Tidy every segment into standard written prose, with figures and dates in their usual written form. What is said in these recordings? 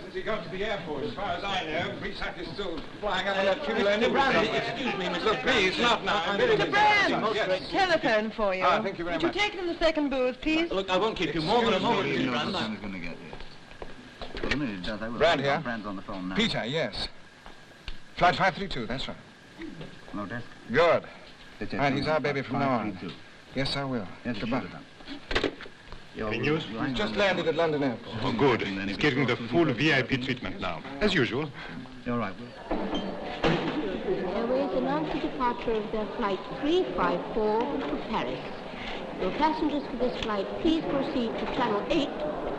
Has he got to the airport? As far as I know, Brisac is still flying under that cupola. Mr. Brand, excuse me, Mr. Look, please, not now. Mr. Brand! Yes. Telephone for you. Ah, thank you very much. Would you take it in the second booth, please? Look, I won't keep you more than a moment, You Mr. know Brand. the sun's going to get here. Brand here. Brand's on the phone now. Peter, yes. Flight 532, that's right. No desk. Good. That's it. Right, he's our baby from now on. 532. Yes, I will. Yes, Goodbye. Any news? He's just landed at London Airport. Oh, good. He's getting the full VIP treatment now, as usual. You're right. Airways announced the departure of their flight 354 for Paris. Your passengers for this flight, please proceed to Channel 8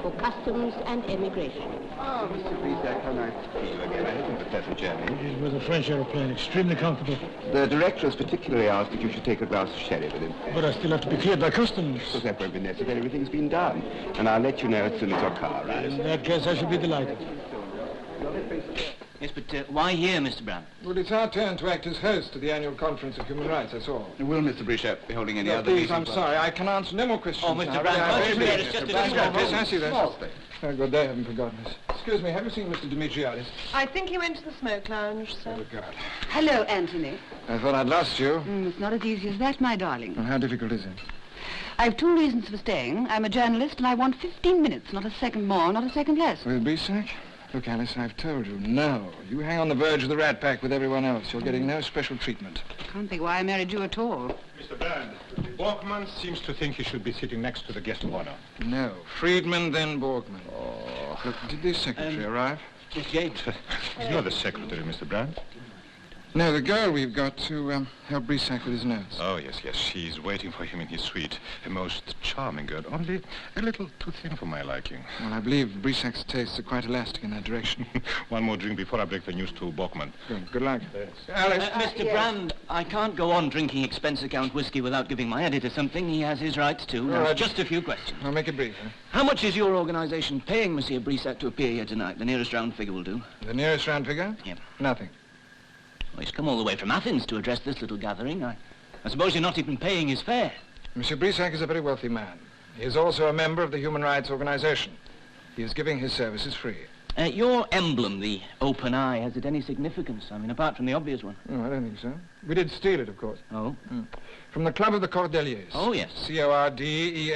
for customs and immigration. Oh, Mr. Brisac, how nice to see you again. I hope it was a pleasant journey. It was a French aeroplane, extremely comfortable. The director has particularly asked if you should take a glass of sherry with him. But I still have to be cleared by customs. Because that won't be necessary. Everything's been done. And I'll let you know as soon as your car arrives. In that case, I should be delighted. Yes, but why here, Mr. Brand? Well, it's our turn to act as host to the annual conference of human rights, that's all. Will Mr. Brisac be holding any No, other please, meetings? I'm sorry. I can answer no more questions. Oh, Mr. now. Brand, I Mr. Brand, it's just a small Yes, I see that. Small thing. Oh, good, they haven't forgotten us. Excuse me, have you seen Mr. Dimitriadis? I think he went to the smoke lounge, sir. Oh, God. Hello, Anthony. I thought I'd lost you. It's not as easy as that, my darling. Well, how difficult is it? I've 2 reasons for staying. I'm a journalist, and I want 15 minutes, not a second more, not a second less. With Brisac? Look, Alice, I've told you, no. You hang on the verge of the rat pack with everyone else. You're getting no special treatment. Can't think why I married you at all. Mr. Brand, Borkman seems to think he should be sitting next to the guest of honor. No. Friedman, then Borgman. Oh. Look, did the secretary arrive? Miss James. He's not the secretary, Mr. Brand. No, the girl we've got to help Brisac with his notes. Oh, yes, yes. She's waiting for him in his suite. A most charming girl, only a little too thin for my liking. Well, I believe Brisac's tastes are quite elastic in that direction. One more drink before I break the news to Borkman. Good luck. Alice. Mr. Brand, I can't go on drinking expense account whiskey without giving my editor something. He has his rights too. Now, right. just a few questions. I'll make it brief. How much is your organisation paying Monsieur Brisac to appear here tonight? The nearest round figure will do. The nearest round figure? Yeah. Nothing. Well, he's come all the way from Athens to address this little gathering. I suppose you're not even paying his fare. Monsieur Brisac is a very wealthy man. He is also a member of the Human Rights Organization. He is giving his services free. Your emblem, the open eye, has it any significance? I mean, apart from the obvious one. No, I don't think so. We did steal it, of course. Oh? From the Club of the Cordeliers. Oh, yes. Cordeliers.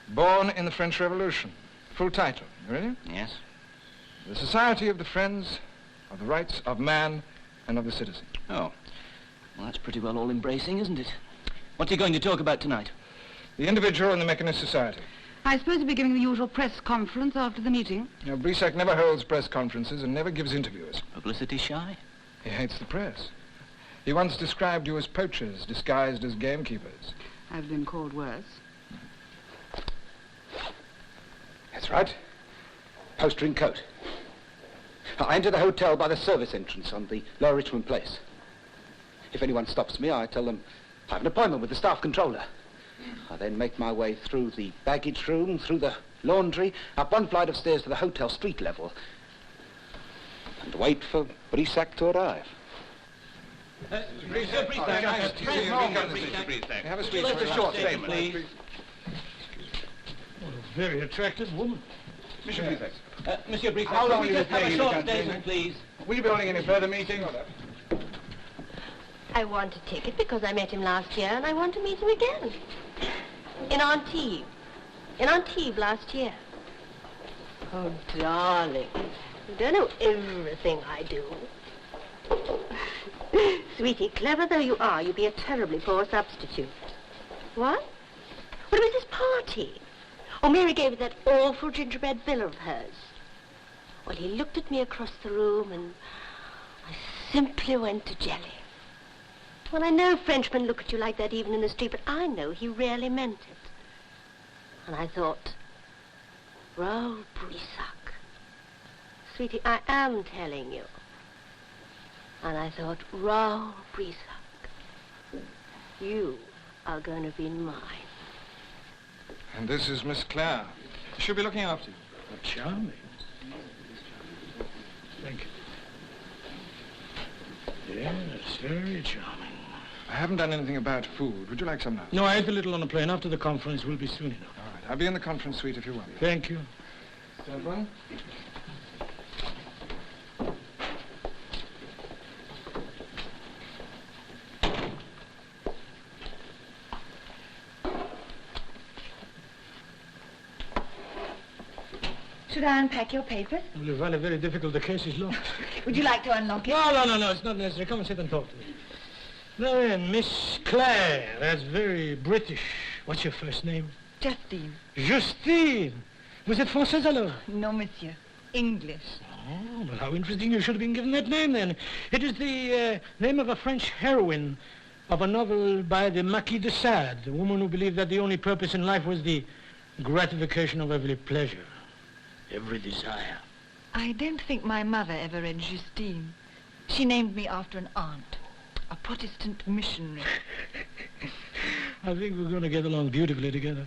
Born in the French Revolution. Full title. You ready? Yes. The Society of the Friends of the Rights of Man and of the Citizen. Oh. Well, that's pretty well all-embracing, isn't it? What's he going to talk about tonight? The individual and the Mechanist Society. I suppose you'll be giving the usual press conference after the meeting. Now, Brisac never holds press conferences and never gives interviews. Publicity shy? He hates the press. He once described you as poachers disguised as gamekeepers. I've been called worse. That's right. Poster and coat. I enter the hotel by the service entrance on the Lower Richmond Place. If anyone stops me, I tell them I have an appointment with the staff controller. I then make my way through the baggage room, through the laundry, up one flight of stairs to the hotel street level, and wait for Brisac to arrive. Brisac, nice to see you. Have a speech. Just a short statement, please. What a very attractive woman. Mr. Brisac. Monsieur Brisac, How long we will you just have stay a in short the country, statement, please? Will you be holding any further meetings? I want a ticket because I met him last year and I want to meet him again. In Antibes. In Antibes last year. Oh, darling. You don't know everything I do. Sweetie, clever though you are, you'd be a terribly poor substitute. What? What was this party? Oh, Mary gave it that awful gingerbread bill of hers. Well, he looked at me across the room and I simply went to jelly. Well, I know Frenchmen look at you like that even in the street, but I know he really meant it. And I thought, Raoul Brisac. Sweetie, I am telling you. And I thought, Raoul Brisac, you are going to be mine. And this is Miss Clare. She'll be looking after you. Charming. Thank you. Yes, very charming. I haven't done anything about food. Would you like some now? No, I ate a little on the plane. After the conference, we'll be soon enough. All right. I'll be in the conference suite if you want. Thank you. gentlemen. Should I unpack your papers? Well, you find it very difficult. The case is locked. Would you like to unlock it? No. It's not necessary. Come and sit and talk to me. Now then, Miss Clare. That's very British. What's your first name? Justine. Justine. Was it Française alors? No, monsieur. English. Oh, well, how interesting. You should have been given that name then. It is the name of a French heroine of a novel by the Marquis de Sade, a woman who believed that the only purpose in life was the gratification of every pleasure, every desire. I don't think my mother ever read Justine. She named me after an aunt, a Protestant missionary. I think we're going to get along beautifully together.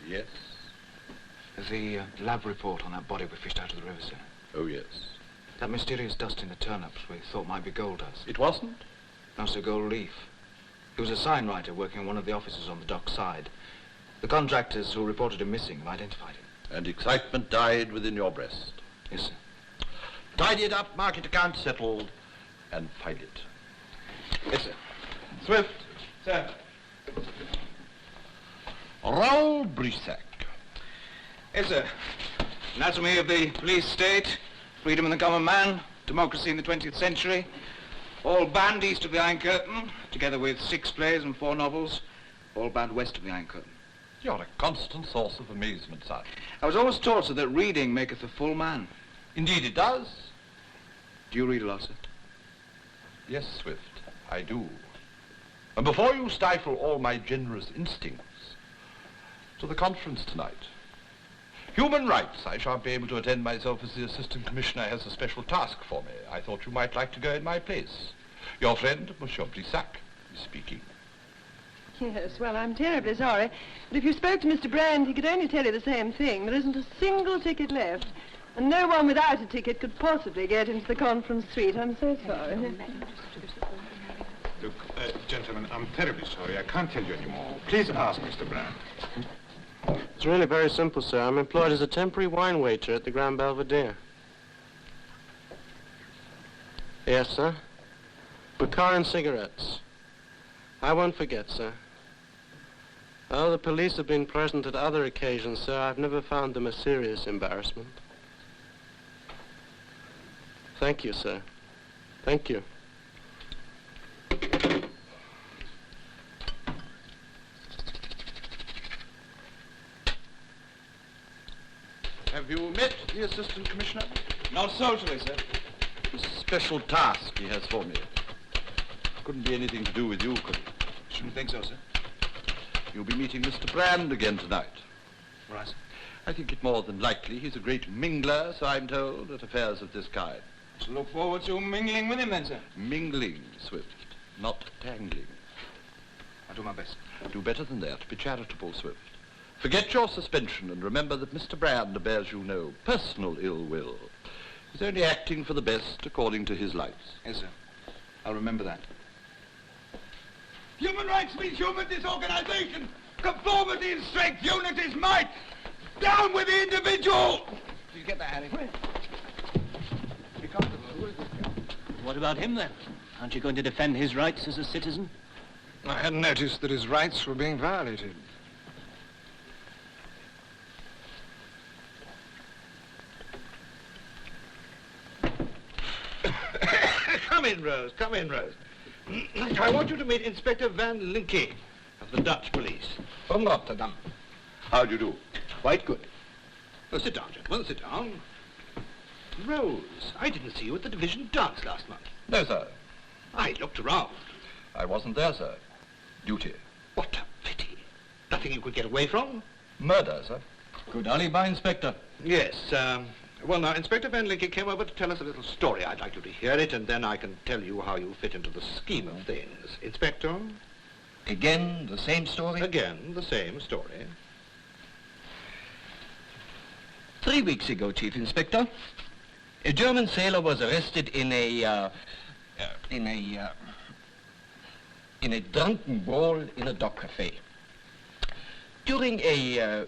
Yes? The lab report on that body we fished out of the river, sir. Oh, yes. That mysterious dust in the turnips we thought might be gold dust. It wasn't? No, sir, gold leaf. He was a sign writer working in one of the offices on the dock side. The contractors who reported him missing have identified him. And excitement died within your breast. Yes, sir. Tidy it up, mark it account settled, and find it. Yes, sir. Swift. Sir. Raoul Brissac. Yes, sir. Anatomy of the police state, freedom in the common man, democracy in the 20th century, all banned east of the Iron Curtain, together with 6 plays and 4 novels, all banned west of the Iron Curtain. You're a constant source of amazement, son. I was always taught, sir, that reading maketh a full man. Indeed it does. Do you read a lot, sir? Yes, Swift, I do. And before you stifle all my generous instincts, to the conference tonight. Human rights. I shan't be able to attend myself as the assistant commissioner has a special task for me. I thought you might like to go in my place. Your friend, Monsieur Brissac, is speaking. Yes, well, I'm terribly sorry. But if you spoke to Mr. Brand, he could only tell you the same thing. There isn't a single ticket left. And no one without a ticket could possibly get into the conference suite. I'm so sorry. Look, gentlemen, I'm terribly sorry. I can't tell you anymore. Please ask Mr. Brand. It's really very simple, sir. I'm employed as a temporary wine waiter at the Grand Belvedere. Yes, sir. Baccarin cigarettes. I won't forget, sir. Oh, the police have been present at other occasions, sir. I've never found them a serious embarrassment. Thank you, sir. Thank you. Have you met the assistant commissioner? Not socially, sir. A special task he has for me. Couldn't be anything to do with you, could it? Shouldn't think so, sir. You'll be meeting Mr. Brand again tonight. Right, sir. I think it more than likely he's a great mingler, so I'm told, at affairs of this kind. So look forward to mingling with him then, sir. Mingling, Swift, not tangling. I'll do my best. Do better than that. Be charitable, Swift. Forget your suspension and remember that Mr. Brand bears you no personal ill will. He's only acting for the best according to his lights. Yes, sir. I'll remember that. Human rights means human disorganization. Conformity is strength. Unity is might. Down with the individual! Did you get that, Harry? Be comfortable. What about him, then? Aren't you going to defend his rights as a citizen? I hadn't noticed that his rights were being violated. Come in, Rose. Come in, Rose. I want you to meet Inspector Van Linke of the Dutch police. From Rotterdam. How do you do? Quite good. Well, sit down, gentlemen. Sit down. Rose, I didn't see you at the division dance last month. No, sir. I looked around. I wasn't there, sir. Duty. What a pity. Nothing you could get away from? Murder, sir. Good alibi, Inspector. Yes, well, now, Inspector Van Linke came over to tell us a little story. I'd like you to hear it, and then I can tell you how you fit into the scheme of things. Inspector? Again, the same story? Again, the same story. 3 weeks ago, Chief Inspector, a German sailor was arrested in a drunken brawl in a dock cafe. During a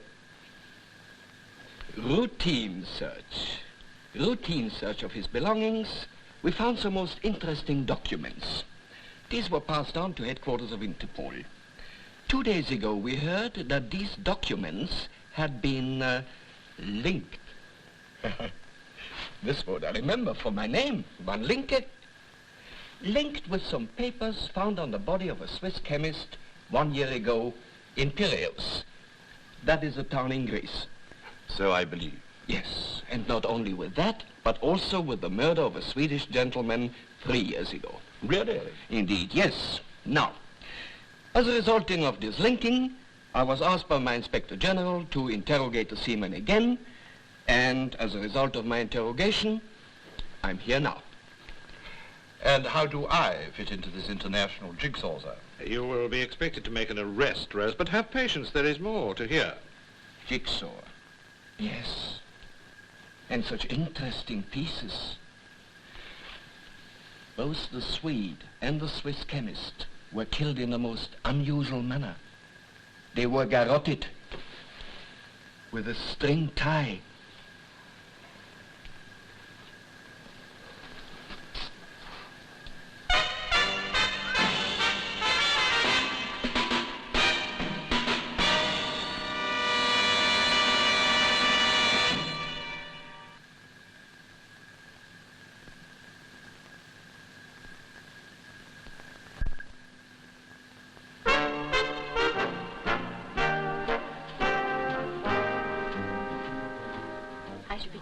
routine search of his belongings, we found some most interesting documents. These were passed on to headquarters of Interpol. 2 days ago, we heard that these documents had been linked. This word I remember from my name, Van Linke. Linked with some papers found on the body of a Swiss chemist 1 year ago in Piraeus. That is a town in Greece. So I believe. Yes, and not only with that, but also with the murder of a Swedish gentleman 3 years ago. Really? Indeed, yes. Now, as a resulting of this linking, I was asked by my Inspector General to interrogate the seaman again, and as a result of my interrogation, I'm here now. And how do I fit into this international jigsaw, sir? You will be expected to make an arrest, Rose, but have patience, there is more to hear. Jigsaw. Yes. And such interesting pieces. Both the Swede and the Swiss chemist were killed in the most unusual manner. They were garroted with a string tie.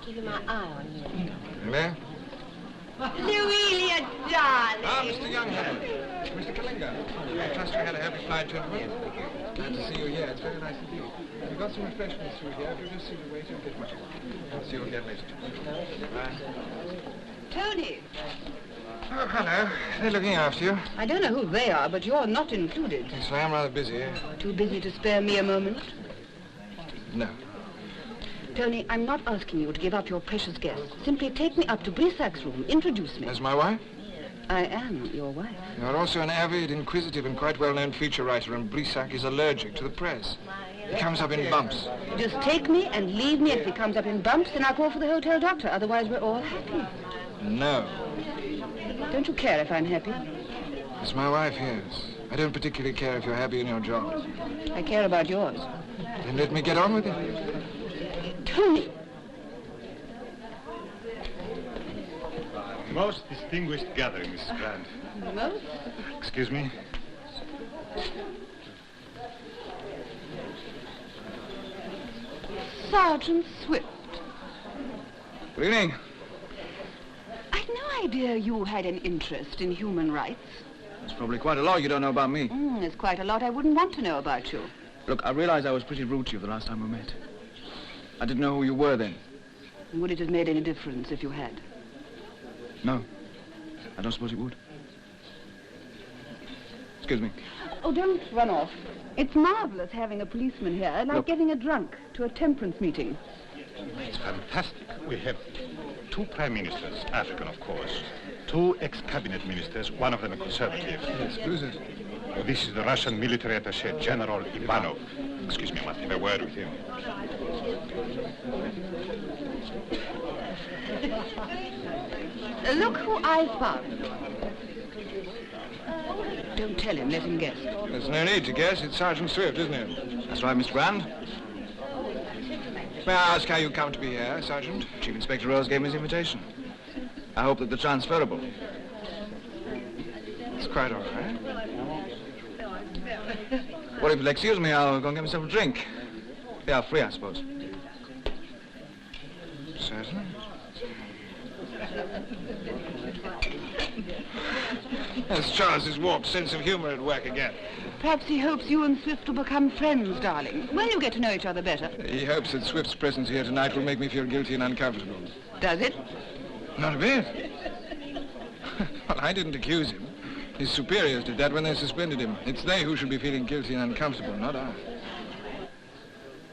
Keeping my eye on you. Hello? Louisa, darling. Ah, Mr. Younghammer. Mr. Killinger. I trust you had a happy flight, gentlemen. Glad to see you here. It's very nice indeed. We've got some refreshments through here. If you just see the waiter and get one. I'll see you again later. Bye. Tony! Oh, hello. They're looking after you. I don't know who they are, but you're not included. Yes, I am rather busy. Too busy to spare me a moment? No. Tony, I'm not asking you to give up your precious guest. Simply take me up to Brissac's room. Introduce me. As my wife? I am your wife. You're also an avid, inquisitive, and quite well-known feature writer, and Brissac is allergic to the press. He comes up in bumps. Just take me and leave me. If he comes up in bumps, then I'll call for the hotel doctor. Otherwise, we're all happy. No. Don't you care if I'm happy? As my wife hears. I don't particularly care if you're happy in your job. I care about yours. Then let me get on with it. Tony! Most distinguished gathering, Mrs. Brand. Most? Excuse me. Sergeant Swift. Good evening. I'd no idea you had an interest in human rights. There's probably quite a lot you don't know about me. There's quite a lot I wouldn't want to know about you. Look, I realize I was pretty rude to you the last time we met. I didn't know who you were then. Would it have made any difference if you had? No. I don't suppose it would. Excuse me. Oh, don't run off. It's marvelous having a policeman here, like Look. getting a drunk to a temperance meeting. It's fantastic. We have 2 prime ministers, African, of course. 2 ex-cabinet ministers, one of them a conservative. Yes, who's it? Oh, this is the Russian military attaché, General Ivanov. Excuse me, I must have a word with him. Look who I found. Don't tell him, let him guess. There's no need to guess. It's Sergeant Swift, isn't it? That's right, Miss Brand. May I ask how you come to be here, Sergeant? Chief Inspector Rose gave me his invitation. I hope that the transferable. It's quite all right. Well, if you'll excuse me, I'll go and get myself a drink. They are free, I suppose. Certainly. There's Charles's warped sense of humor at work again. Perhaps he hopes you and Swift will become friends, darling, when you get to know each other better. He hopes that Swift's presence here tonight will make me feel guilty and uncomfortable. Does it? Not a bit. Well, I didn't accuse him. His superiors did that when they suspended him. It's they who should be feeling guilty and uncomfortable, not I.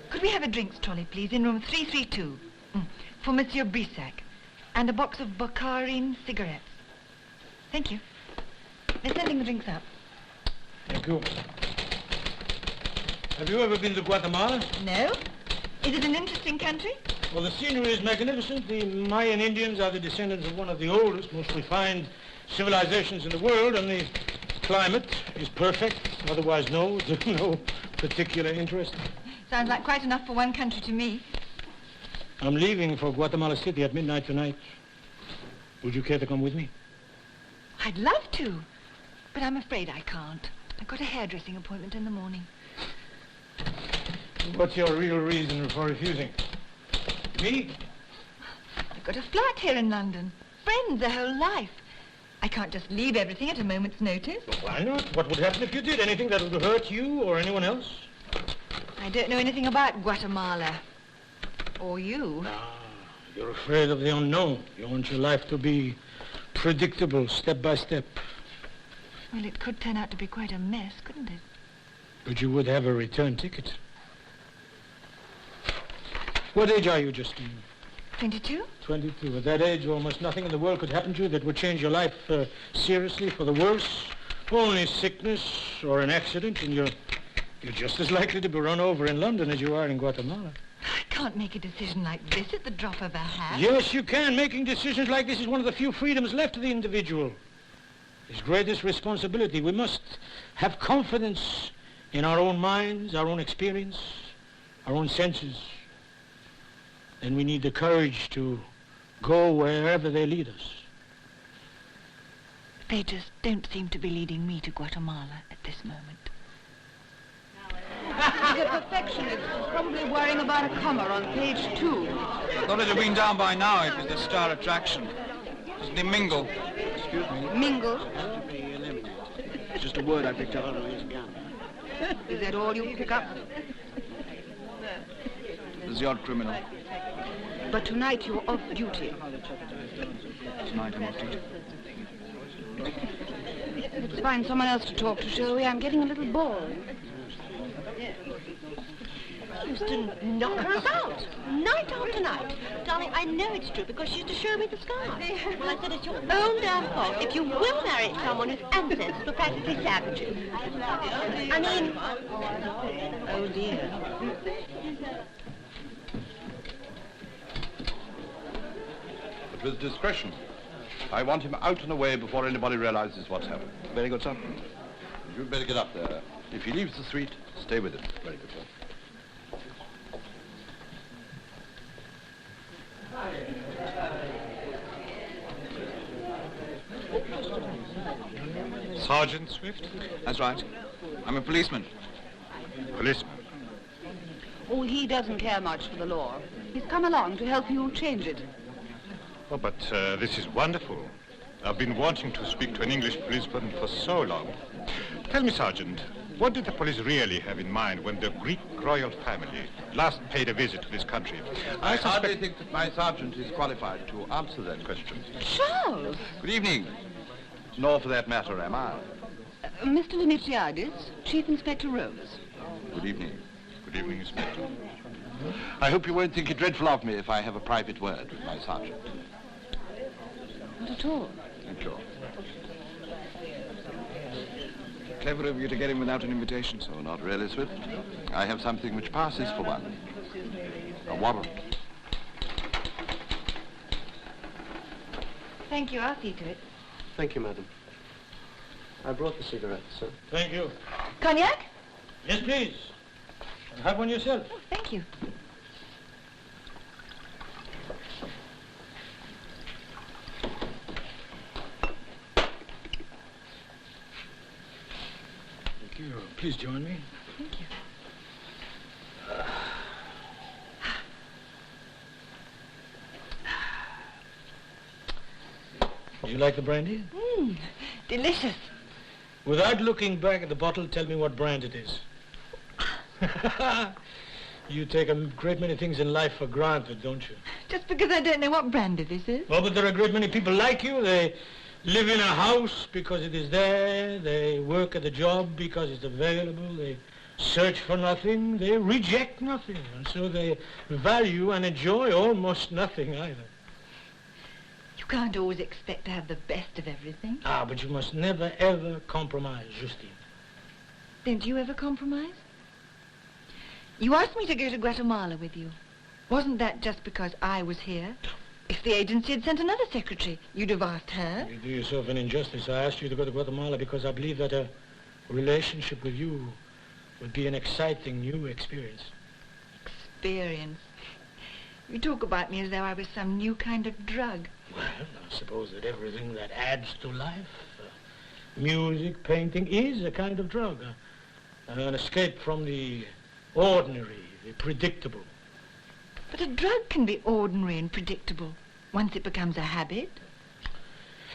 Could we have a drinks trolley, please, in room 332? For Monsieur Brissac. And a box of Baccarin cigarettes. Thank you. They're sending the drinks up. Thank you. Have you ever been to Guatemala? No? Is it an interesting country? Well, the scenery is magnificent. The Mayan Indians are the descendants of one of the oldest, most refined civilizations in the world, and the climate is perfect. Otherwise, no particular interest. Sounds like quite enough for one country to me. I'm leaving for Guatemala City at midnight tonight. Would you care to come with me? I'd love to, but I'm afraid I can't. I've got a hairdressing appointment in the morning. What's your real reason for refusing? Me? I've got a flat here in London. Friends their whole life. I can't just leave everything at a moment's notice. Well, why not? What would happen if you did? Anything that would hurt you or anyone else? I don't know anything about Guatemala. Or you. You're afraid of the unknown. You want your life to be predictable, step by step. Well, it could turn out to be quite a mess, couldn't it? But you would have a return ticket. What age are you, Justine? 22? 22. At that age, almost nothing in the world could happen to you that would change your life seriously for the worse. Only sickness or an accident, and you're just as likely to be run over in London as you are in Guatemala. I can't make a decision like this at the drop of a hat. Yes, you can. Making decisions like this is one of the few freedoms left to the individual. His greatest responsibility. We must have confidence in our own minds, our own experience, our own senses. And we need the courage to go wherever they lead us. They just don't seem to be leading me to Guatemala at this moment. He's a perfectionist, probably worrying about a comma on page 2. I thought it'd have been down by now if it's the star attraction. Isn't it Mingle? Excuse me? Mingle? It's just a word I picked up. Is that all you pick up? There's the odd criminal. But tonight you're off duty. Tonight I'm off duty. Let's find someone else to talk to, shall we? I'm getting a little bored. She used to knock her about, night after night. Darling, I know it's true because she used to show me the sky. Well, I said, it's your own damn fault if you will marry someone whose ancestors were practically savages. I mean... Oh, dear. But with discretion. I want him out and away before anybody realizes what's happened. Very good, sir. You'd better get up there. If he leaves the suite, stay with him. Very good, sir. Sergeant Swift? That's right. I'm a policeman. Policeman? Oh, he doesn't care much for the law. He's come along to help you change it. Oh, but this is wonderful. I've been wanting to speak to an English policeman for so long. Tell me, Sergeant, what did the police really have in mind when the Greek royal family last paid a visit to this country? I hardly think that my sergeant is qualified to answer that question. Charles! Good evening. Nor, for that matter, am I. Mr. Dimitriadis, Chief Inspector Rose. Good evening. Good evening, Inspector. I hope you won't think it dreadful of me if I have a private word with my sergeant. Not at all. Thank you. Clever of you to get in without an invitation, sir. So not really, Swift. I have something which passes for one. A warrant. Thank you. I'll see to it. Thank you, madam. I brought the cigarettes, sir. Thank you. Cognac? Yes, please. And have one yourself. Oh, thank you. Thank you. Please join me. Thank you. Do you like the brandy? Delicious. Without looking back at the bottle, tell me what brand it is. You take a great many things in life for granted, don't you? Just because I don't know what brand it is. Oh, but there are a great many people like you. They live in a house because it is there. They work at a job because it's available. They search for nothing, they reject nothing, and so they value and enjoy almost nothing either. You can't always expect to have the best of everything. Ah, but you must never, ever compromise, Justine. Don't you ever compromise? You asked me to go to Guatemala with you. Wasn't that just because I was here? If the agency had sent another secretary, you'd have asked her. You do yourself an injustice. I asked you to go to Guatemala because I believe that a relationship with you would be an exciting new experience. Experience? You talk about me as though I was some new kind of drug. Well, I suppose that everything that adds to life, music, painting, is a kind of drug. An escape from the ordinary, the predictable. But a drug can be ordinary and predictable once it becomes a habit.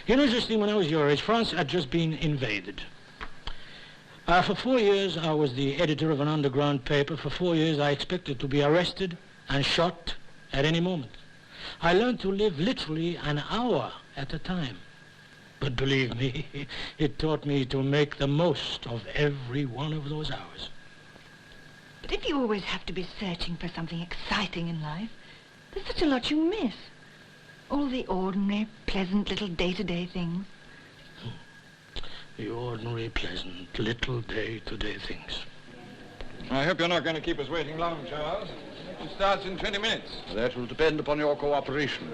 You know, Justine, when I was your age, France had just been invaded. For 4 years, I was the editor of an underground paper. For 4 years, I expected to be arrested and shot at any moment. I learned to live literally an hour at a time. But believe me, it taught me to make the most of every one of those hours. But if you always have to be searching for something exciting in life, there's such a lot you miss. All the ordinary, pleasant little day-to-day things. The ordinary, pleasant, little day-to-day things. I hope you're not going to keep us waiting long, Charles. It starts in 20 minutes. That will depend upon your cooperation.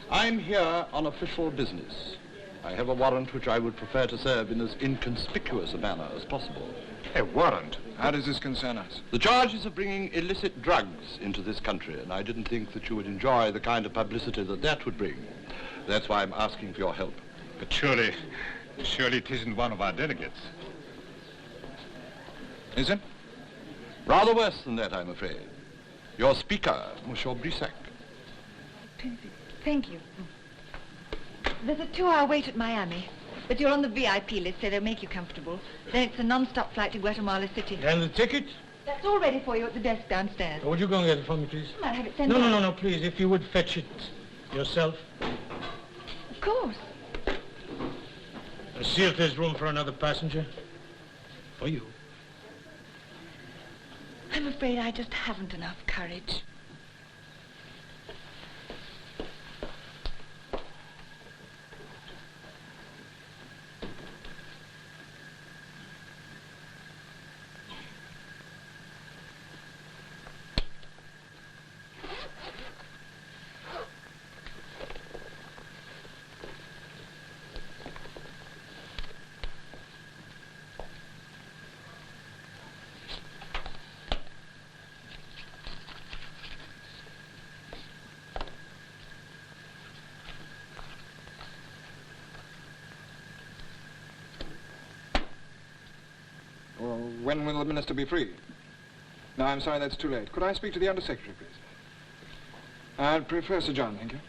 I'm here on official business. I have a warrant which I would prefer to serve in as inconspicuous a manner as possible. A warrant? How does this concern us? The charge is of bringing illicit drugs into this country, and I didn't think that you would enjoy the kind of publicity that that would bring. That's why I'm asking for your help. But surely it isn't one of our delegates. Is it? Rather worse than that, I'm afraid. Your speaker, Monsieur Brissac. Thank you. There's a 2-hour wait at Miami, but you're on the VIP list, so they'll make you comfortable. Then it's a non-stop flight to Guatemala City. And the ticket? That's all ready for you at the desk downstairs. Would you go and get it for me, please? I might have it sent No, please. If you would fetch it yourself. Of course. See if there's room for another passenger. For you. I'm afraid I just haven't enough courage. When will the minister be free? No, I'm sorry, that's too late. Could I speak to the Undersecretary, please? I'd prefer Sir John, thank you.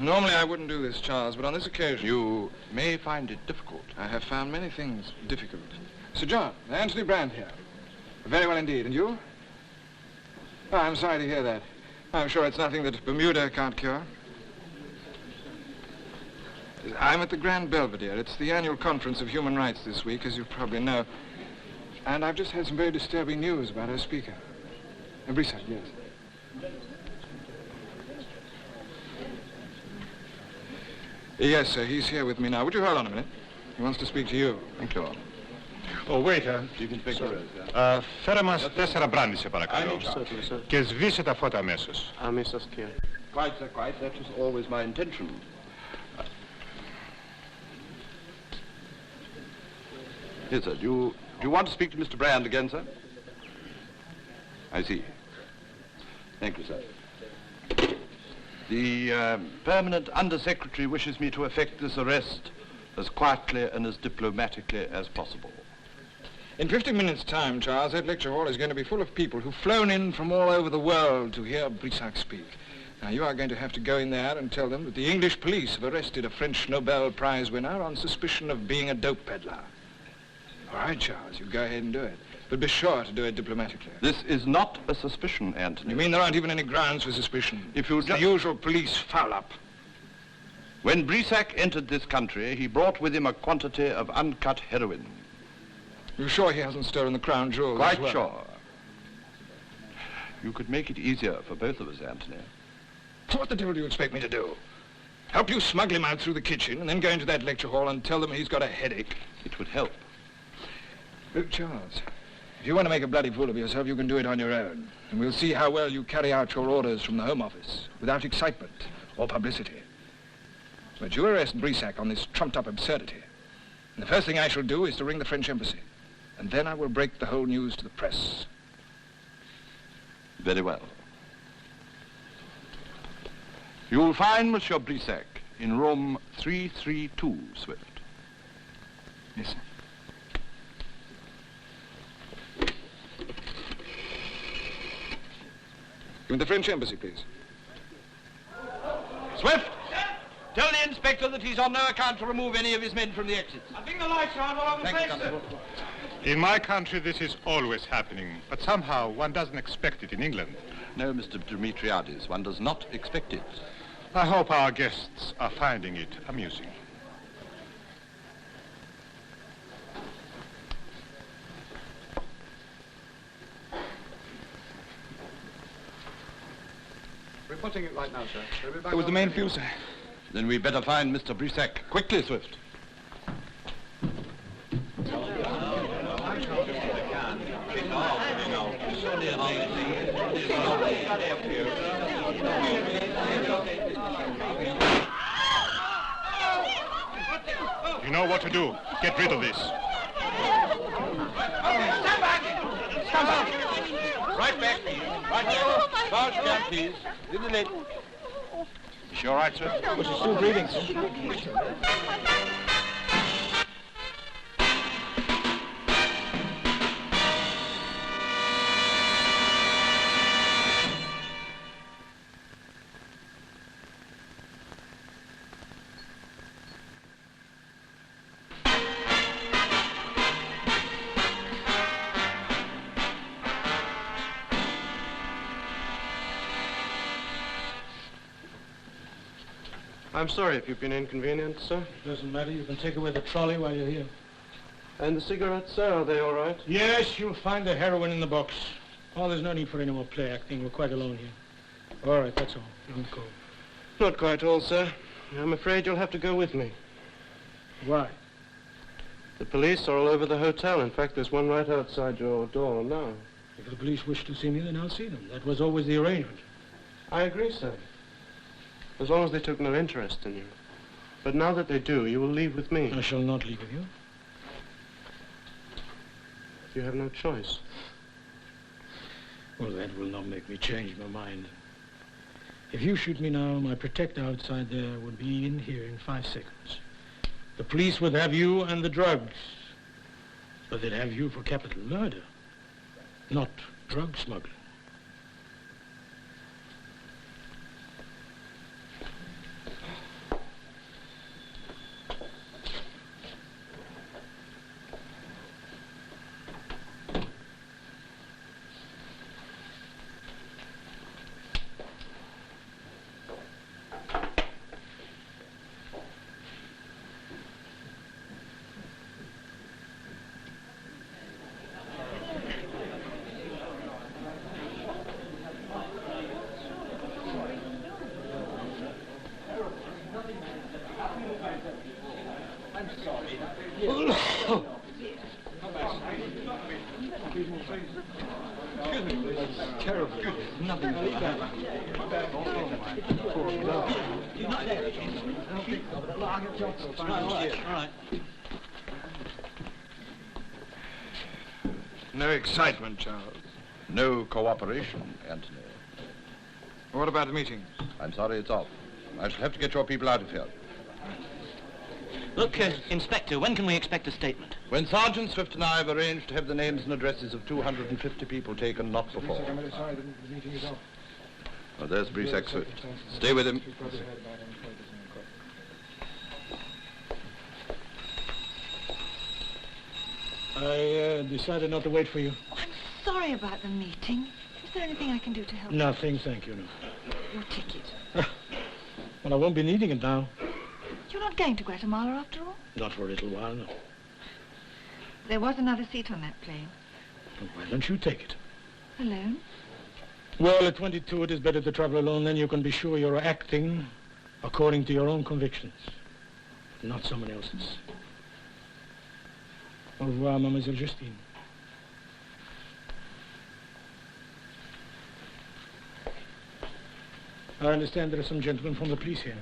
Normally I wouldn't do this, Charles, but on this occasion... You may find it difficult. I have found many things difficult. Sir John, Anthony Brand here. Very well indeed. And you? Oh, I'm sorry to hear that. I'm sure it's nothing that Bermuda can't cure. I'm at the Grand Belvedere. It's the annual conference of human rights this week, as you probably know. And I've just had some very disturbing news about our speaker. Brissac, yes. Yes, sir, he's here with me now. Would you hold on a minute? He wants to speak to you. Thank you. Waiter. Φέρε μας 4 μπράντι, σε παρακαλώ. Και σβήσε τα φώτα αμέσως. Αμέσως, κύριε. Quite, sir, quite. That was always my intention. Yes, sir. Do you want to speak to Mr. Brand again, sir? I see. Thank you, sir. The permanent Undersecretary wishes me to effect this arrest as quietly and as diplomatically as possible. In 15 minutes' time, Charles, that lecture hall is going to be full of people who've flown in from all over the world to hear Brissac speak. Now, you are going to have to go in there and tell them that the English police have arrested a French Nobel Prize winner on suspicion of being a dope peddler. All right, Charles, you go ahead and do it. But be sure to do it diplomatically. This is not a suspicion, Anthony. You mean there aren't even any grounds for suspicion? If you it's the usual police foul-up. When Brissac entered this country, he brought with him a quantity of uncut heroin. You sure he hasn't stolen the crown jewels? Quite as well? sure. You could make it easier for both of us, Anthony. What the devil do you expect me to do? Help you smuggle him out through the kitchen and then go into that lecture hall and tell them he's got a headache? It would help. Look, Charles, if you want to make a bloody fool of yourself, you can do it on your own. And we'll see how well you carry out your orders from the Home Office without excitement or publicity. But you arrest Brissac on this trumped-up absurdity. And the first thing I shall do is to ring the French embassy. And then I will break the whole news to the press. Very well. You'll find Monsieur Brissac in room 332, Swift. Yes, sir. Give me the French embassy, please. Swift! Tell the inspector that he's on no account to remove any of his men from the exits. I think the lights are on all over the place, sir. In my country, this is always happening, but somehow one doesn't expect it in England. No, Mr. Dimitriadis, one does not expect it. I hope our guests are finding it amusing. Reporting it right now, sir. We'll be back It was the main fuse, sir. Then we better find Mr. Brissac. Quickly, Swift. You know what to do. Get rid of this. Stand back! Stand back! Right back. Right back. Charles, down, please. In the lid. Is she all right, sir? But she's still breathing, sir. I'm sorry if you've been inconvenienced, sir. Doesn't matter. You can take away the trolley while you're here. And the cigarettes, sir, are they all right? Yes, you'll find the heroin in the box. Oh, there's no need for any more play acting. We're quite alone here. All right, that's all. You can go. Not quite all, sir. I'm afraid you'll have to go with me. Why? The police are all over the hotel. In fact, there's one right outside your door now. If the police wish to see me, then I'll see them. That was always the arrangement. I agree, sir. As long as they took no interest in you. But now that they do, you will leave with me. I shall not leave with you. You have no choice. Well, that will not make me change my mind. If you shoot me now, my protector outside there would be in here in 5 seconds. The police would have you and the drugs. But they'd have you for capital murder, not drug smuggling. No excitement, Charles. No cooperation, Anthony. What about the meeting? I'm sorry it's off. I shall have to get your people out of here. Look, Inspector, when can we expect a statement? When Sergeant Swift and I have arranged to have the names and addresses of 250 people taken, not before. The meeting is off. Oh, there's Brissac Swift. Stay with him. I decided not to wait for you. I'm sorry about the meeting. Is there anything I can do to help? Nothing, thank you, no. Your ticket. Well, I won't be needing it now. You're not going to Guatemala after all? Not for a little while, no. There was another seat on that plane. Why don't you take it? Alone? Well, at 22, it is better to travel alone. Then you can be sure you're acting according to your own convictions, not someone else's. Au revoir, Mademoiselle Justine. I understand there are some gentlemen from the police here.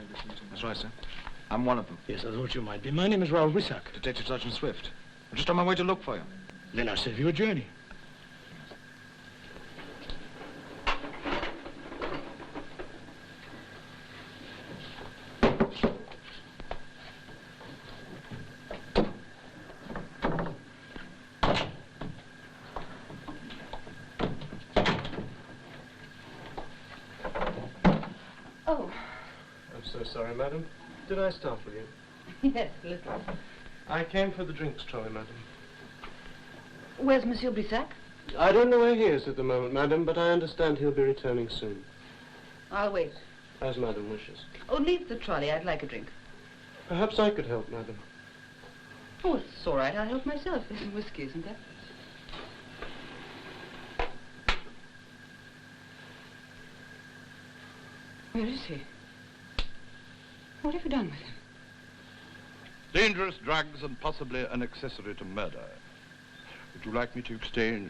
That's right, sir. I'm one of them. Yes, I thought you might be. My name is Raoul Brissac. Detective Sergeant Swift. I'm just on my way to look for you. Then I'll save you a journey. Oh. I'm so sorry, madam. Did I startle you? Yes, a little. I came for the drinks trolley, madam. Where's Monsieur Brissac? I don't know where he is at the moment, madam, but I understand he'll be returning soon. I'll wait. As madam wishes. Oh, leave the trolley. I'd like a drink. Perhaps I could help, madam. Oh, it's all right. I'll help myself. There's some whiskey, isn't there? Where is he? What have you done with him? Dangerous drugs and possibly an accessory to murder. Would you like me to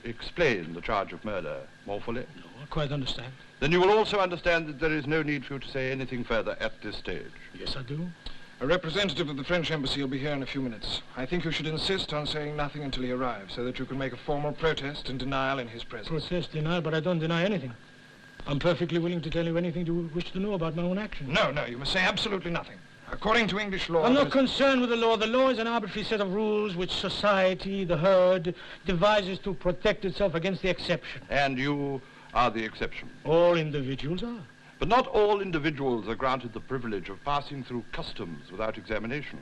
explain the charge of murder more fully? No, I quite understand. Then you will also understand that there is no need for you to say anything further at this stage. Yes, I do. A representative of the French embassy will be here in a few minutes. I think you should insist on saying nothing until he arrives, so that you can make a formal protest and denial in his presence. Protest, denial, but I don't deny anything. I'm perfectly willing to tell you anything you wish to know about my own actions. No, you must say absolutely nothing. According to English law... I'm not concerned with the law. The law is an arbitrary set of rules which society, the herd, devises to protect itself against the exception. And you are the exception. All individuals are. But not all individuals are granted the privilege of passing through customs without examination.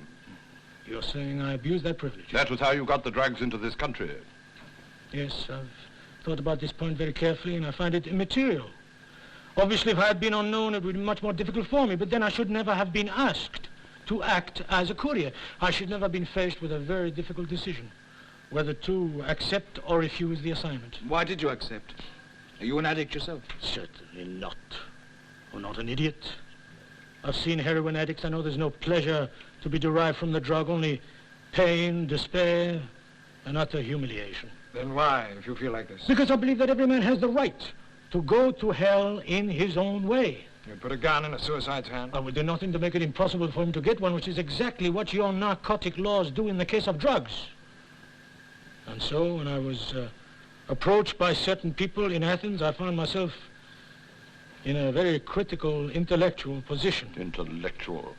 You're saying I abuse that privilege? That was how you got the drugs into this country. Yes, I've thought about this point very carefully, and I find it immaterial. Obviously, if I had been unknown, it would be much more difficult for me, but then I should never have been asked to act as a courier. I should never have been faced with a very difficult decision, whether to accept or refuse the assignment. Why did you accept? Are you an addict yourself? Certainly not. Or not an idiot. I've seen heroin addicts. I know there's no pleasure to be derived from the drug, only pain, despair, and utter humiliation. Then why, if you feel like this? Because I believe that every man has the right to go to hell in his own way. You put a gun in a suicide's hand? I would do nothing to make it impossible for him to get one, which is exactly what your narcotic laws do in the case of drugs. And so, when I was approached by certain people in Athens, I found myself in a very critical intellectual position. Intellectual?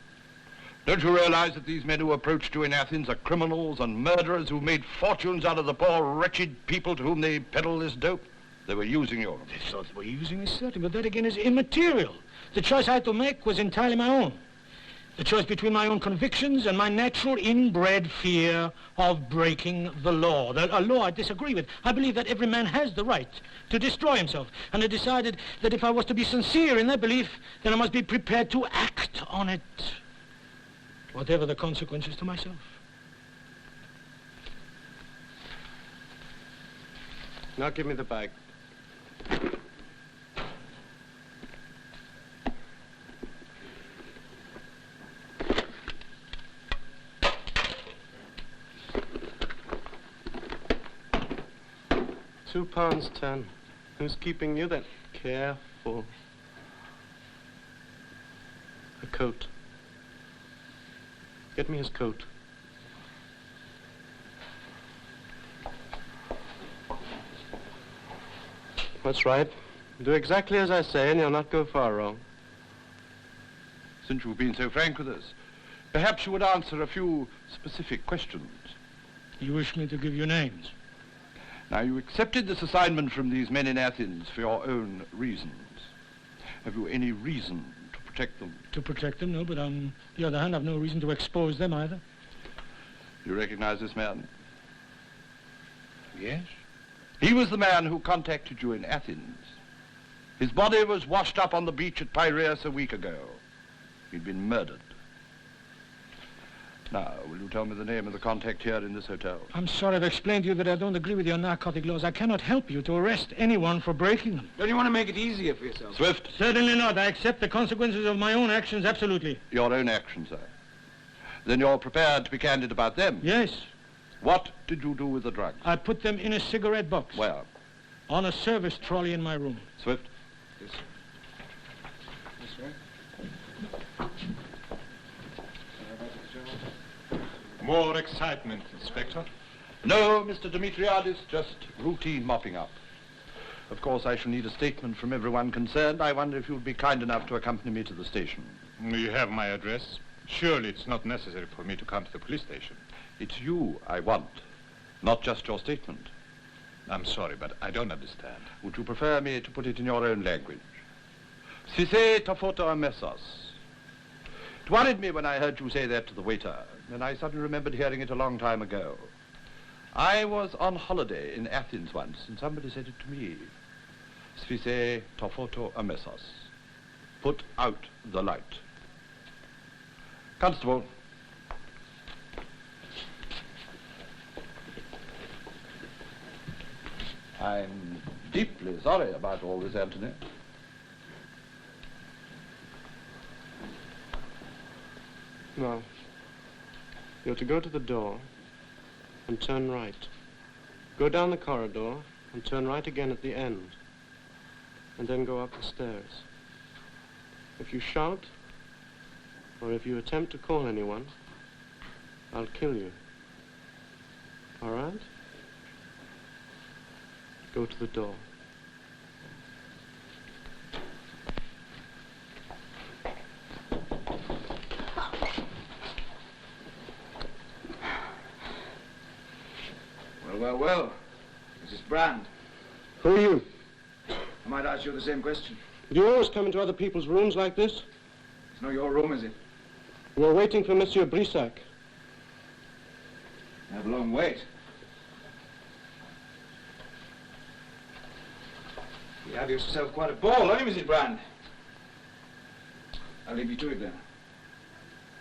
Don't you realize that these men who approached you in Athens are criminals and murderers who made fortunes out of the poor, wretched people to whom they peddle this dope? They were using you. They thought they were using me, certainly, but that again is immaterial. The choice I had to make was entirely my own. The choice between my own convictions and my natural inbred fear of breaking the law. A law I disagree with. I believe that every man has the right to destroy himself. And I decided that if I was to be sincere in that belief, then I must be prepared to act on it, whatever the consequences to myself. Now give me the bag. £2.10. Who's keeping you then? Careful. A coat. Get me his coat. That's right. Do exactly as I say and you'll not go far wrong. Since you've been so frank with us, perhaps you would answer a few specific questions. You wish me to give you names? Now, you accepted this assignment from these men in Athens for your own reasons. Have you any reason to protect them? To protect them, no, but on the other hand, I've no reason to expose them either. You recognize this man? Yes. He was the man who contacted you in Athens. His body was washed up on the beach at Piraeus a week ago. He'd been murdered. Now, will you tell me the name of the contact here in this hotel? I'm sorry, I've explained to you that I don't agree with your narcotic laws. I cannot help you to arrest anyone for breaking them. Don't you want to make it easier for yourself? Swift. Certainly not. I accept the consequences of my own actions, absolutely. Your own actions, sir. Then you're prepared to be candid about them? Yes. What did you do with the drugs? I put them in a cigarette box. Where? On a service trolley in my room. Swift. Yes, sir. This way. More excitement, Inspector? No, Mr. Dimitriadis, just routine mopping up. Of course, I shall need a statement from everyone concerned. I wonder if you'd be kind enough to accompany me to the station. You have my address. Surely it's not necessary for me to come to the police station. It's you I want, not just your statement. I'm sorry, but I don't understand. Would you prefer me to put it in your own language? Sise tofoto mesos. It worried me when I heard you say that to the waiter, and I suddenly remembered hearing it a long time ago. I was on holiday in Athens once, and somebody said it to me. Sise tofoto mesos. Put out the light. Constable. I'm deeply sorry about all this, Anthony. Now, you're to go to the door and turn right. Go down the corridor and turn right again at the end. And then go up the stairs. If you shout, or if you attempt to call anyone, I'll kill you. All right? Go to the door. Well, Mrs. Brand. Who are you? I might ask you the same question. Do you always come into other people's rooms like this? It's not your room, is it? We're waiting for Monsieur Brissac. You have a long wait. You have yourself quite a ball, haven't you, Mrs. Brand? I'll leave you to it then.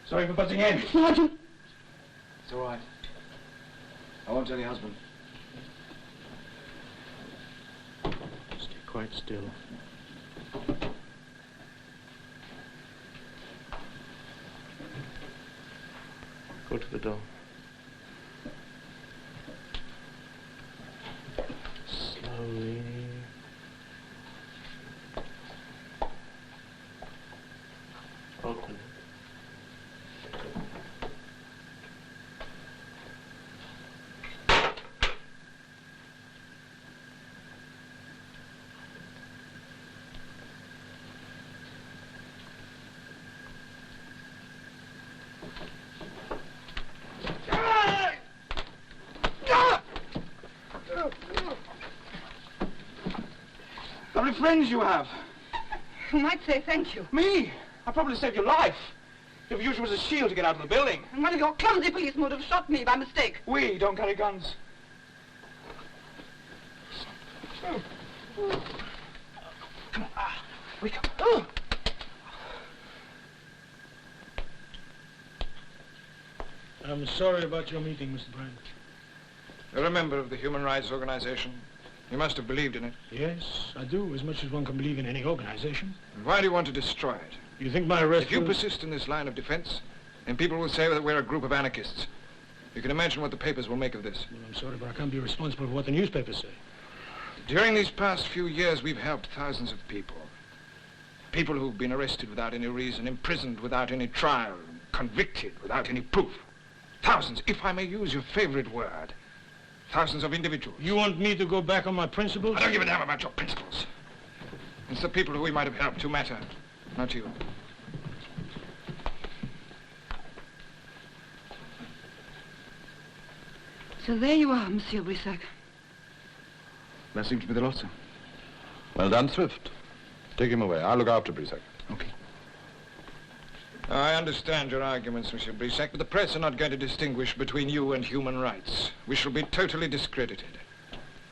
Sorry for butting in. Sergeant! It's all right. I won't tell your husband. Stay quite still. Go to the door. Slowly. Open it. How many friends you have? You might say thank you. Me? I probably saved your life. You've used you as a shield to get out of the building. And one of your clumsy policemen would have shot me by mistake. We don't carry guns. Come on. Wake up. I'm sorry about your meeting, Mr. Brand. You're a member of the Human Rights Organization. You must have believed in it. Yes, I do, as much as one can believe in any organization. And why do you want to destroy it? You think my arrest If you will... persist in this line of defense, then people will say that we're a group of anarchists. You can imagine what the papers will make of this. Well, I'm sorry, but I can't be responsible for what the newspapers say. During these past few years, we've helped thousands of people. People who've been arrested without any reason, imprisoned without any trial, convicted without any proof. Thousands, if I may use your favorite word. Thousands of individuals. You want me to go back on my principles? I don't give a damn about your principles. It's the people who we might have helped who matter, not you. So there you are, Monsieur Brissac. That seems to be the lot, sir. Well done, Swift. Take him away. I'll look after Brissac. Okay. I understand your arguments, Monsieur Brissac, but the press are not going to distinguish between you and human rights. We shall be totally discredited.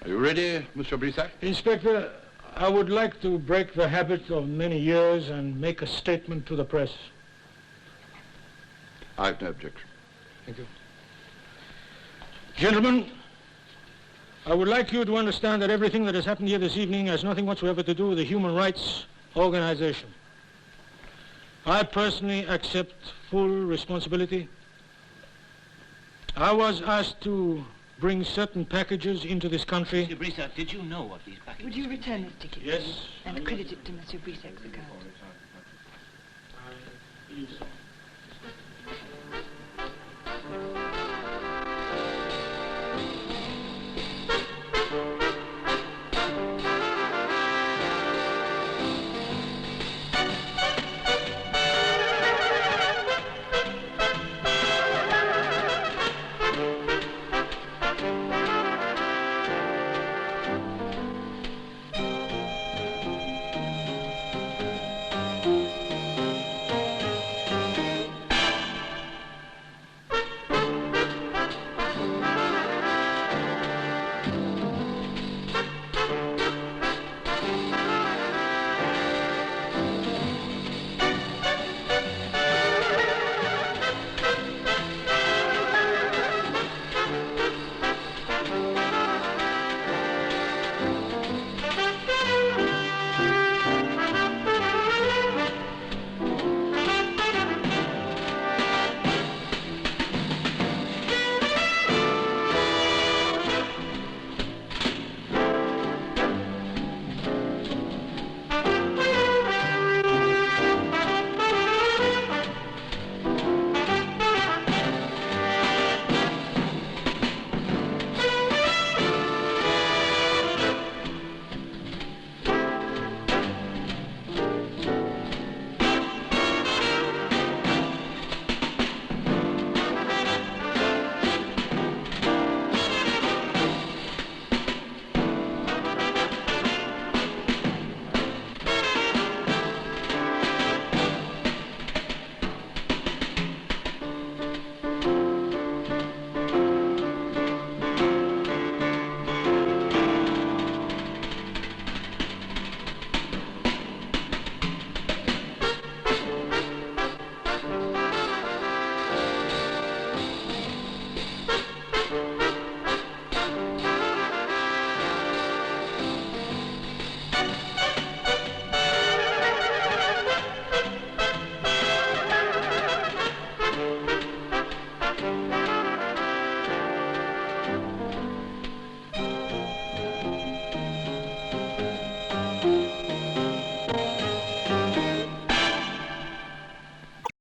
Are you ready, Monsieur Brissac? Inspector, I would like to break the habit of many years and make a statement to the press. I've no objection. Thank you. Gentlemen, I would like you to understand that everything that has happened here this evening has nothing whatsoever to do with the Human Rights Organization. I personally accept full responsibility. I was asked to bring certain packages into this country. Mr. Brissac, did you know what these packages? Would you return this ticket? Yes. And credit it to Monsieur Brissac's account?